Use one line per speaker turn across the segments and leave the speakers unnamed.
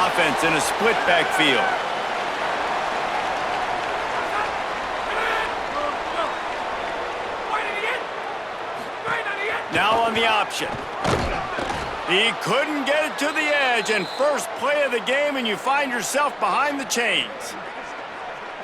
offense in a split backfield. Now on the option. He couldn't get it to the edge, and first play of the game, and you find yourself behind the chains.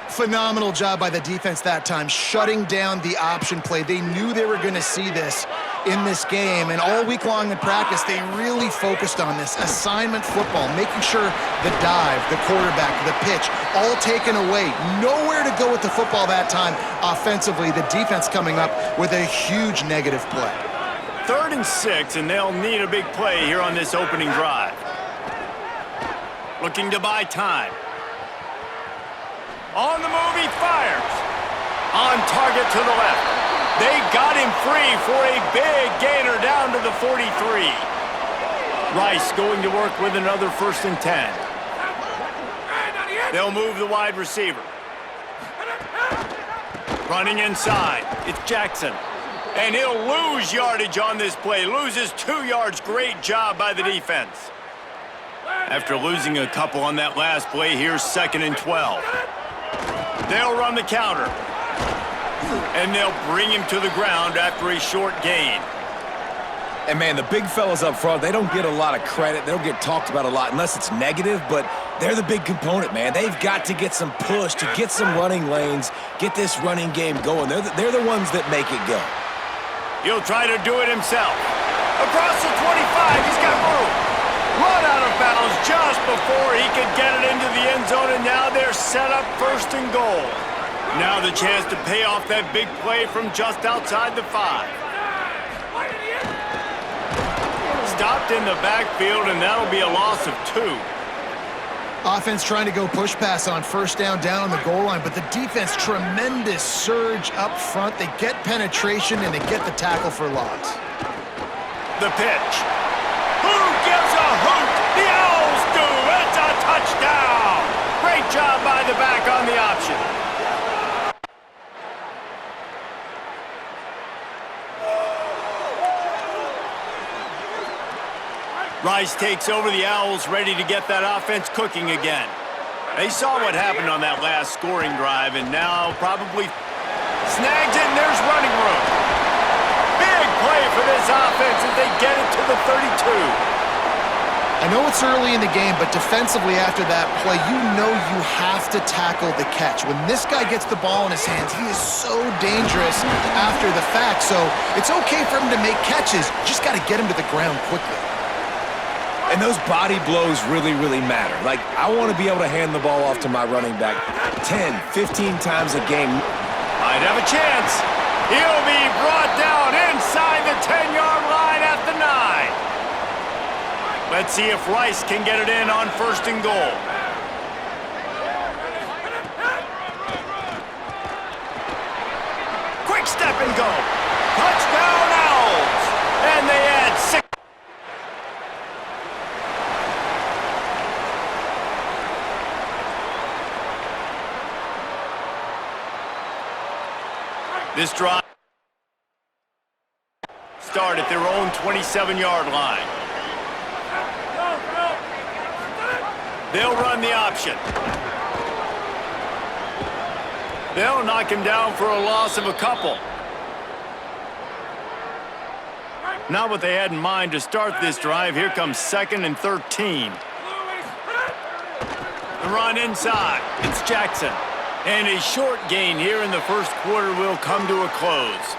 Phenomenal job by the defense that time, shutting down the option play. They knew they were going to see this in this game, and all week long in practice, they really focused on this assignment football, making sure the dive, the quarterback, the pitch, all taken away. Nowhere to go with the football that time offensively. The defense coming up with a huge negative play.
3rd and 6, and they'll need a big play here on this opening drive. Looking to buy time. On the move, he fires. On target to the left. They got him free for a big gainer down to the 43. Rice going to work with another 1st and 10. They'll move the wide receiver. Running inside, it's Jackson. And he'll lose yardage on this play. Loses 2 yards. Great job by the defense. After losing a couple on that last play, here's 2nd and 12. They'll run the counter. And they'll bring him to the ground after a short gain.
And, man, the big fellas up front, they don't get a lot of credit. They don't get talked about a lot unless it's negative, but they're the big component, man. They've got to get some push, to get some running lanes, get this running game going. They're the ones that make it go.
He'll try to do it himself. Across the 25, he's got room. Run out of bounds just before he could get it into the end zone, and now they're set up 1st and goal. Now the chance to pay off that big play from just outside the 5. Stopped in the backfield, and that'll be a loss of 2.
Offense trying to go push pass on 1st down on the goal line, but the defense, tremendous surge up front. They get penetration, and they get the tackle for loss.
The pitch. Who gives a hoot? The Owls do. It's a touchdown. Great job by the back on the option. Rice takes over. The Owls ready to get that offense cooking again. They saw what happened on that last scoring drive, and now probably snags it, and there's running room. Big play for this offense as they get it to the 32.
I know it's early in the game, but defensively after that play, you know you have to tackle the catch. When this guy gets the ball in his hands, he is so dangerous after the fact, so it's okay for him to make catches. Just got to get him to the ground quickly.
And those body blows really, really matter. Like, I want to be able to hand the ball off to my running back 10, 15 times a game.
Might have a chance. He'll be brought down inside the 10-yard line at the 9. Let's see if Rice can get it in on 1st and goal. Quick step and go. Touchdown Owls. And they add 6. This drive start at their own 27-yard line. They'll run the option. They'll knock him down for a loss of a couple. Not what they had in mind to start this drive. Here comes 2nd and 13. The run inside. It's Jackson. And a short gain here in the 1st quarter will come to a close.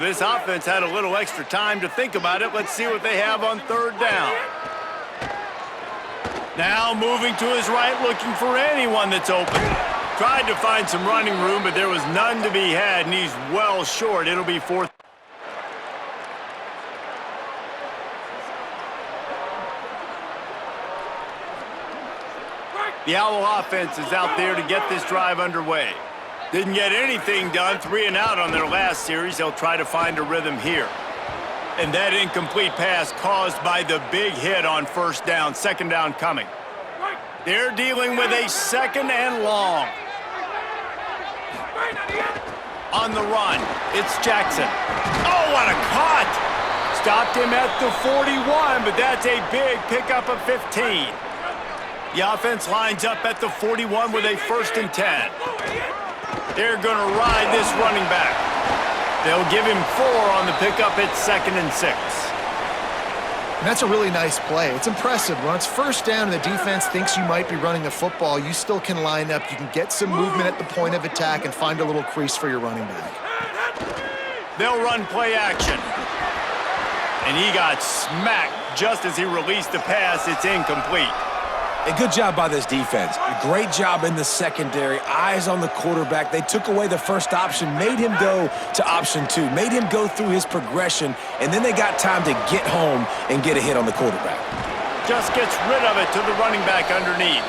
This offense had a little extra time to think about it. Let's see what they have on 3rd down. Now moving to his right, looking for anyone that's open. Tried to find some running room, but there was none to be had, and he's well short. It'll be 4th. The Owl offense is out there to get this drive underway. Didn't get anything done, 3 and out on their last series. They'll try to find a rhythm here. And that incomplete pass caused by the big hit on 1st down, 2nd down coming. They're dealing with a 2nd and long. On the run, it's Jackson. Oh, what a cut! Stopped him at the 41, but that's a big pickup of 15. The offense lines up at the 41 with a 1st and 10. They're going to ride this running back. They'll give him 4 on the pickup at 2nd and 6.
And that's a really nice play. It's impressive. When it's 1st down and the defense thinks you might be running the football, you still can line up. You can get some movement at the point of attack and find a little crease for your running back.
They'll run play action. And he got smacked just as he released the pass. It's incomplete.
A good job by this defense. Great job in the secondary. Eyes on the quarterback. They took away the first option, made him go to option 2, made him go through his progression, and then they got time to get home and get a hit on the quarterback.
Just gets rid of it to the running back underneath.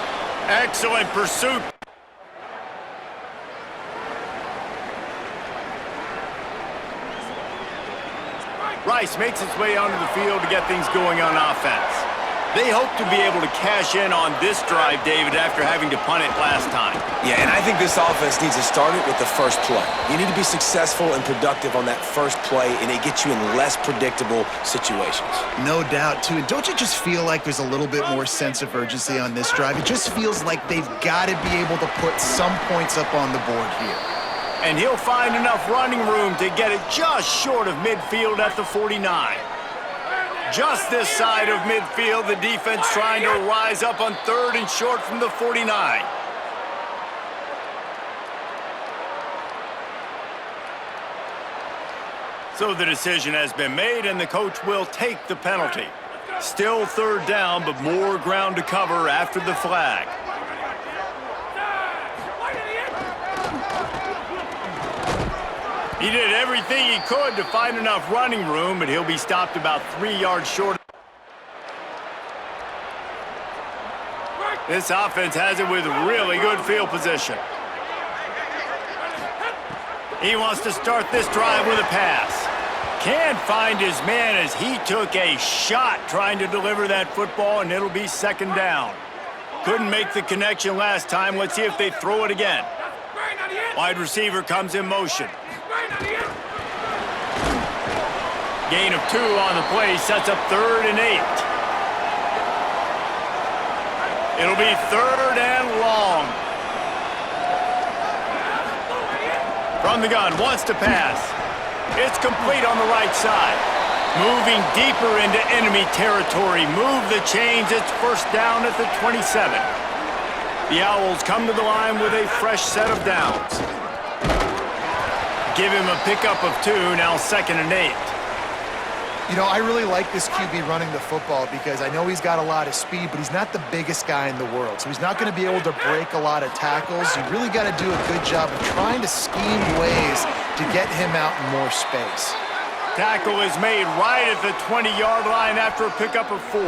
Excellent pursuit. Rice makes its way onto the field to get things going on offense. They hope to be able to cash in on this drive, David, after having to punt it last time.
Yeah, and I think this offense needs to start it with the first play. You need to be successful and productive on that first play, and it gets you in less predictable situations.
No doubt, too. And don't you just feel like there's a little bit more sense of urgency on this drive? It just feels like they've got to be able to put some points up on the board here.
And he'll find enough running room to get it just short of midfield at the 49. Just this side of midfield, the defense trying to rise up on 3rd and short from the 49. So the decision has been made, and the coach will take the penalty. Still 3rd down, but more ground to cover after the flag. He did everything he could to find enough running room, but he'll be stopped about 3 yards short. This offense has it with really good field position. He wants to start this drive with a pass. Can't find his man as he took a shot trying to deliver that football, and it'll be 2nd down. Couldn't make the connection last time. Let's see if they throw it again. Wide receiver comes in motion. Gain of 2 on the play, sets up 3rd and 8. It'll be 3rd and long. From the gun, wants to pass. It's complete on the right side. Moving deeper into enemy territory. Move the chains, it's 1st down at the 27. The Owls come to the line with a fresh set of downs. Give him a pickup of 2, now 2nd and 8.
You know, I really like this QB running the football because I know he's got a lot of speed, but he's not the biggest guy in the world. So he's not going to be able to break a lot of tackles. You really got to do a good job of trying to scheme ways to get him out in more space.
Tackle is made right at the 20-yard line after a pickup of 4.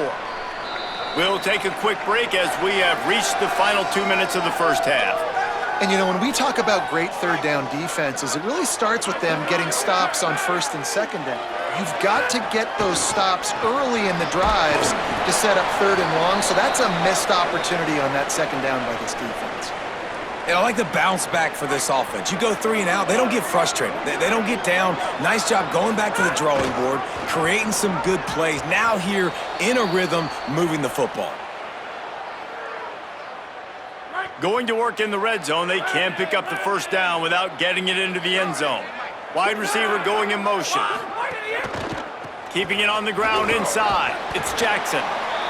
We'll take a quick break as we have reached the final 2 minutes of the first half.
And, you know, when we talk about great 3rd down defenses, it really starts with them getting stops on 1st and 2nd down. You've got to get those stops early in the drives to set up 3rd and long, so that's a missed opportunity on that 2nd down by this defense.
And I like the bounce back for this offense. You go 3 and out, they don't get frustrated. They don't get down. Nice job going back to the drawing board, creating some good plays. Now here in a rhythm, moving the football.
Going to work in the red zone, they can't pick up the 1st down without getting it into the end zone. Wide receiver going in motion. Keeping it on the ground inside. It's Jackson.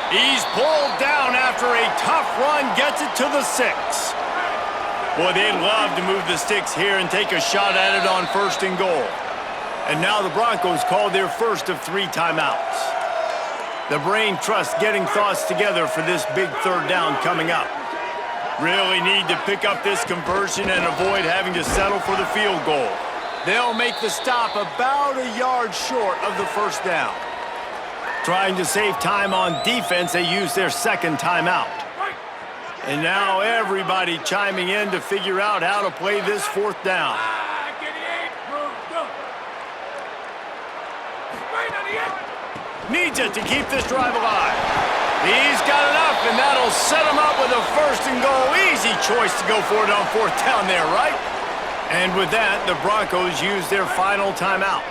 He's pulled down after a tough run, gets it to the 6. Boy, they'd love to move the sticks here and take a shot at it on 1st and goal. And now the Broncos call their first of 3 timeouts. The brain trust getting thoughts together for this big 3rd down coming up. Really need to pick up this conversion and avoid having to settle for the field goal. They'll make the stop about a yard short of the 1st down. Trying to save time on defense, they use their 2nd timeout. And now everybody chiming in to figure out how to play this 4th down. Needs it to keep this drive alive. He's got enough, and that'll set him up with a 1st and goal. Easy choice to go for it on 4th down there, right? And with that, the Broncos use their final timeout.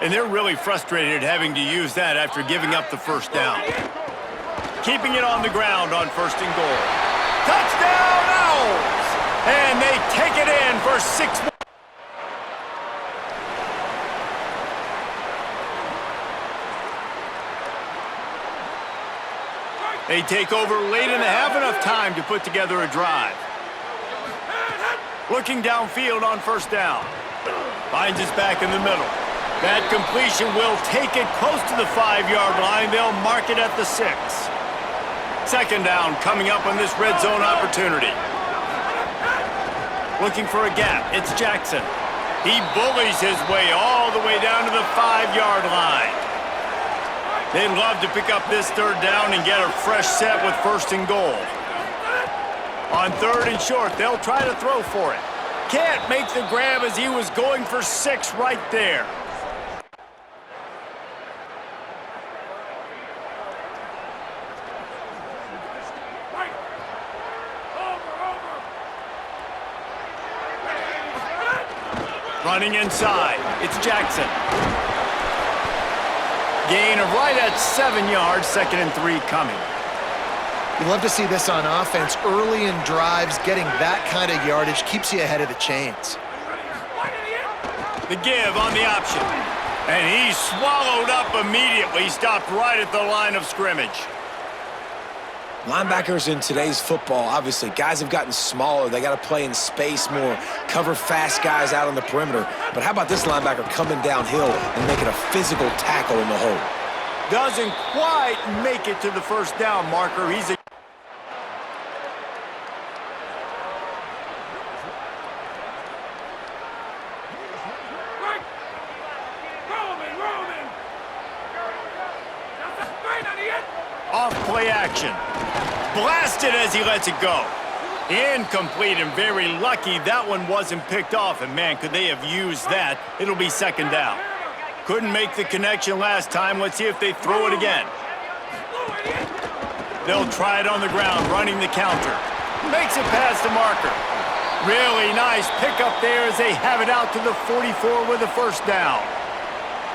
And they're really frustrated having to use that after giving up the first down. Keeping it on the ground on 1st and goal. Touchdown, Owls! And they take it in for 6. They take over late and have enough time to put together a drive. Looking downfield on 1st down. Finds his back in the middle. That completion will take it close to the 5-yard line. They'll mark it at the 6. 2nd down coming up on this red zone opportunity. Looking for a gap. It's Jackson. He bullies his way all the way down to the 5-yard line. They'd love to pick up this 3rd down and get a fresh set with 1st and goal. On 3rd and short, they'll try to throw for it. Can't make the grab as he was going for 6 right there. Running inside, it's Jackson. Gain of right at 7 yards, 2nd and 3 coming.
You love to see this on offense. Early in drives, getting that kind of yardage keeps you ahead of the chains.
The give on the option. And he swallowed up immediately, stopped right at the line of scrimmage.
Linebackers in today's football, obviously, guys have gotten smaller. They got to play in space more, cover fast guys out on the perimeter. But how about this linebacker coming downhill and making a physical tackle in the hole?
Doesn't quite make it to the 1st down marker. He's a off play action. Blasted as he lets it go. Incomplete and very lucky that one wasn't picked off. And man, could they have used that. It'll be 2nd down. Couldn't make the connection last time. Let's see if they throw it again. They'll try it on the ground, running the counter. Makes it past the marker. Really nice pickup there as they have it out to the 44 with a 1st down.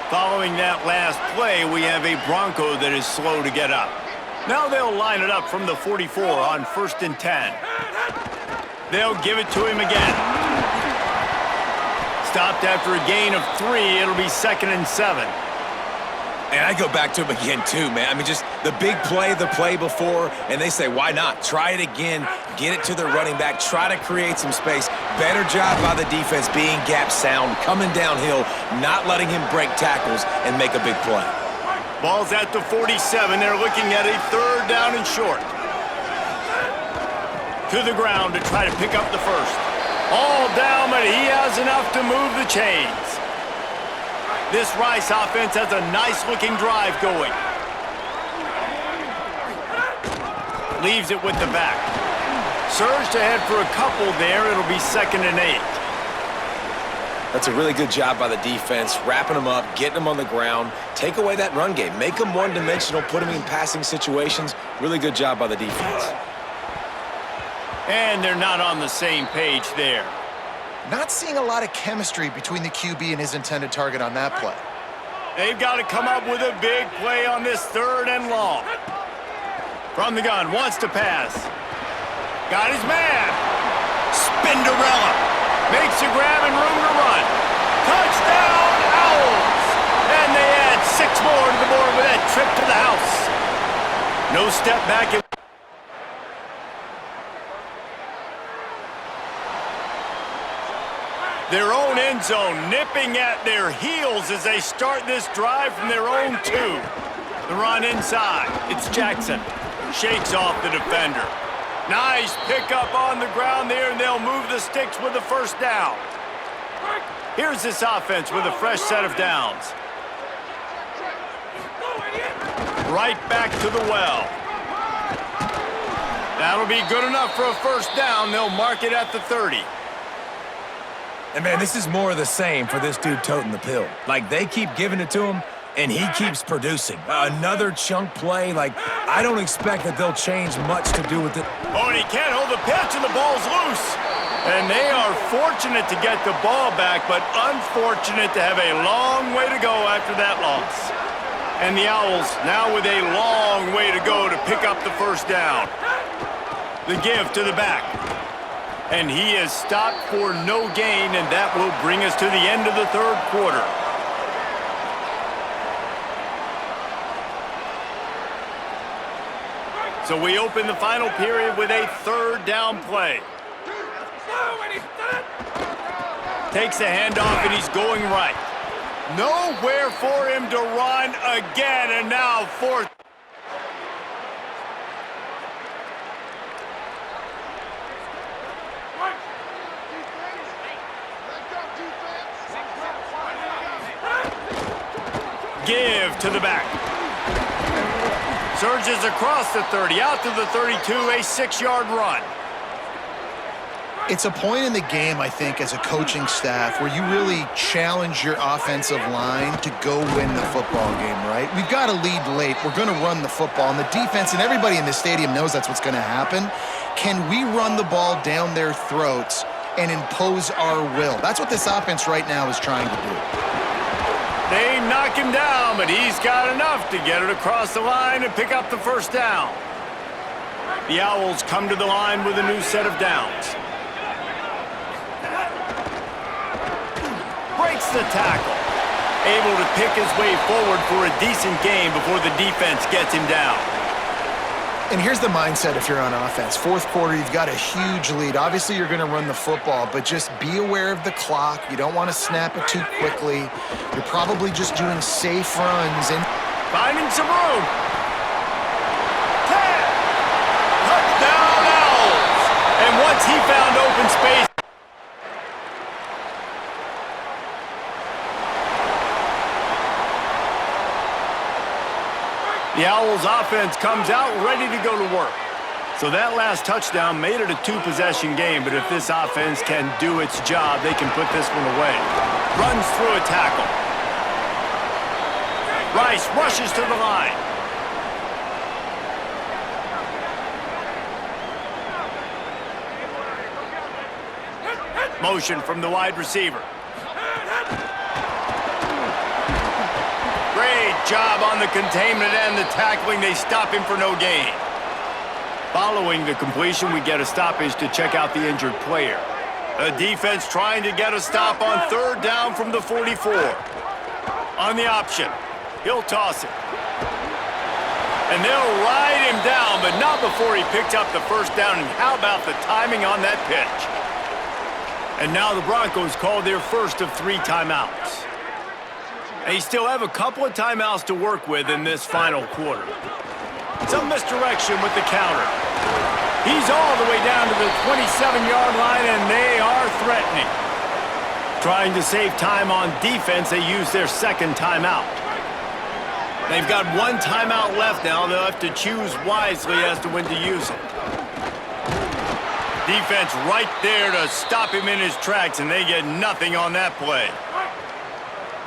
Following that last play, we have a Bronco that is slow to get up. Now they'll line it up from the 44 on 1st and 10. They'll give it to him again. Stopped after a gain of 3. It'll be 2nd and 7.
And I go back to him again, too, man. I mean, just the big play, the play before, and they say, why not? Try it again, get it to the running back, try to create some space. Better job by the defense being gap sound, coming downhill, not letting him break tackles and make a big play.
Ball's at the 47. They're looking at a 3rd down and short. To the ground to try to pick up the 1st. All down, but he has enough to move the chains. This Rice offense has a nice-looking drive going. Leaves it with the back. Surged ahead for a couple there. It'll be 2nd and 8.
That's a really good job by the defense, wrapping them up, getting them on the ground, take away that run game, make them one-dimensional, put them in passing situations. Really good job by the defense.
And they're not on the same page there.
Not seeing a lot of chemistry between the QB and his intended target on that play.
They've got to come up with a big play on this 3rd and long. From the gun, wants to pass. Got his man. Spinderella. Makes a grab and room to run. Touchdown, Owls! And they add 6 more to the board with that trip to the house. No step back. Their own end zone nipping at their heels as they start this drive from their own 2. The run inside. It's Jackson. Shakes off the defender. Nice pickup on the ground there, and they'll move the sticks with the 1st down. Here's this offense with a fresh set of downs. Right back to the well. That'll be good enough for a 1st down. They'll mark it at the 30.
And, man, this is more of the same for this dude toting the pill. Like, they keep giving it to him, and he keeps producing. Another chunk play. Like, I don't expect that th'll change much to do with it.
Oh, and he can't hold the pitch, and the ball's loose. And they are fortunate to get the ball back, but unfortunate to have a long way to go after that loss. And the Owls now with a long way to go to pick up the first down. The give to the back. And he is stopped for no gain, and that will bring us to the end of the third quarter. So we open the final period with a third down play. Takes the handoff, and he's going right. Nowhere for him to run again, and now fourth. Give to the back. Surges across the 30, out to the 32, a 6-yard run.
It's a point in the game, I think, as a coaching staff where you really challenge your offensive line to go win the football game, right? We've got to lead late. We're going to run the football. And the defense and everybody in the stadium knows that's what's going to happen. Can we run the ball down their throats and impose our will? That's what this offense right now is trying to do.
They knock him down, but he's got enough to get it across the line and pick up the first down. The Owls come to the line with a new set of downs. Breaks the tackle. Able to pick his way forward for a decent gain before the defense gets him down.
And here's the mindset if you're on offense. Fourth quarter, you've got a huge lead. Obviously, you're going to run the football, but just be aware of the clock. You don't want to snap it too quickly. You're probably just doing safe runs. And
finding some room. 10. Touchdown Owls. And once he found open space, the Owls offense comes out ready to go to work. So that last touchdown made it a two-possession game, but if this offense can do its job, they can put this one away. Runs through a tackle. Rice rushes to the line. Motion from the wide receiver. Great job on the containment and the tackling. They stop him for no gain. Following the completion, we get a stoppage to check out the injured player. The defense trying to get a stop on third down from the 44. On the option, he'll toss it. And they'll ride him down, but not before he picked up the first down. And how about the timing on that pitch? And now the Broncos call their first of 3 timeouts. They still have a couple of timeouts to work with in this final quarter. Some misdirection with the counter. He's all the way down to the 27-yard line, and they are threatening. Trying to save time on defense, they use their second timeout. They've got 1 timeout left now. They'll have to choose wisely as to when to use it. Defense right there to stop him in his tracks, and they get nothing on that play.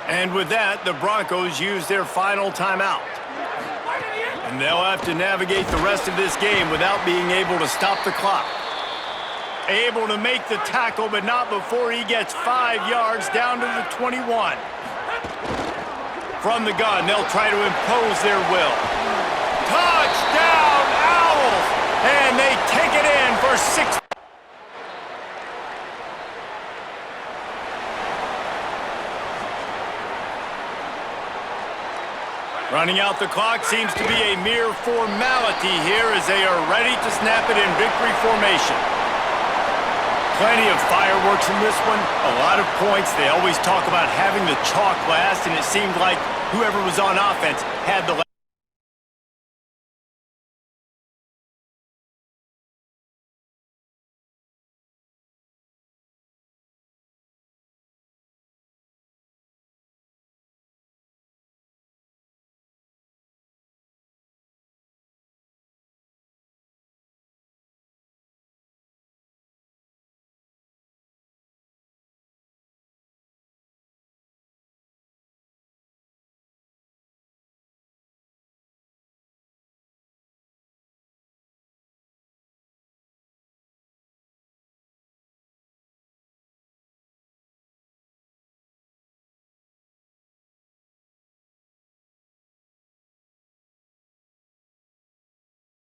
And with that, the Broncos use their final timeout. And they'll have to navigate the rest of this game without being able to stop the clock. Able to make the tackle, but not before he gets 5 yards down to the 21. From the gun, they'll try to impose their will. Touchdown, Owls! And they take it in for 6. Running out the clock seems to be a mere formality here as they are ready to snap it in victory formation. Plenty of fireworks in this one, a lot of points. They always talk about having the chalk last, and it seemed like whoever was on offense had the